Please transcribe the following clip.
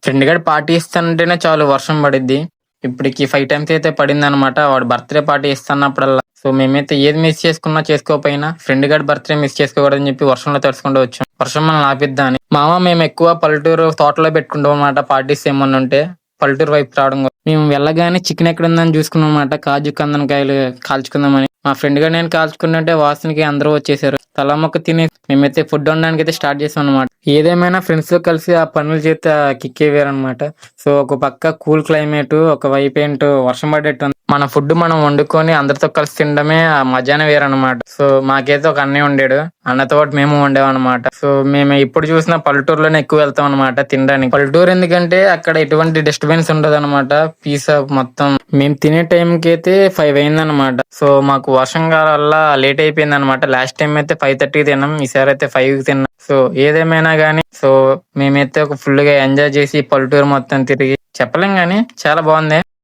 Friend గాడు party ఇస్తానంటేనే చాలు వర్షం పడిద్ది. ఇప్పటికి 5 టైమ్స్ అయితే పడిందనమాట. వాడు బర్త్‌డే పార్టీ ఇస్తన్నప్పుడల్లా. సో, మేమైతే ఏది మిస్ చేసుకున్నా చేసుకోకపోయినా ఫ్రెండ్ గాడి బర్త్‌డే మిస్ చేసుకోకూడదని చెప్పి వర్షంలో తడుచుకుంటూ వచ్చాం. వర్షం మనల్ని ఆపిద్దా అని. మేమెక్కువ పల్లెటూరు తోటలో పెట్టుకుంటామనమాట పార్టీస్ ఏమన్నుంటే. పల్లెటూరు వైపు రావడం మేము వెళ్ళగానే చికెన్ ఎక్కడుందని చూసుకున్నామనమాట. కాజు కందనకాయలు కాల్చుకుందామని. మా ఫ్రెండ్ గాడు నేను కాల్చుకుంటుంటే వాసనకి అందరూ వచ్చేసారు. తలా ముక్క తిని మేమైతే ఫుడ్ వండడానికి అయితే స్టార్ట్ చేసాం అనమాట. ఏదేమైనా ఫ్రెండ్స్ తో కలిసి ఆ పనులు చేస్తే ఆ కిక్కే వేరనమాట. సో ఒక పక్క కూల్ క్లైమేట్, ఒక వైపు ఏంటో వర్షం పడేట్టు ఉంది. మన ఫుడ్ మనం వండుకొని అందరితో కలిసి తినడమే ఆ మజానే వేరనమాట. సో మాకైతే ఒక అన్నయ్య ఉండాడు. అన్నతో పాటు మేము వండామన్నమాట. సో మేము ఇప్పుడు చూసిన పల్లెటూరులోనే ఎక్కువ వెళ్తాం అనమాట తినడానికి. పల్లెటూరు ఎందుకంటే అక్కడ ఎటువంటి డిస్టర్బెన్స్ ఉండదు అనమాట. పీస్ మొత్తం మేము తినే టైం కి అయితే 5 అయిందనమాట. సో మాకు వర్షం వల్ల లేట్ అయిపోయింది అనమాట. లాస్ట్ టైం అయితే 5:30 తిన్నాం, ఈసారి అయితే 5 తిన్నాం. సో ఏదేమైనా గానీ సో మేమైతే ఒక ఫుల్ గా ఎంజాయ్ చేసి పల్లెటూరు మొత్తం తిరిగి చెప్పలేం గానీ చాలా బాగుంది.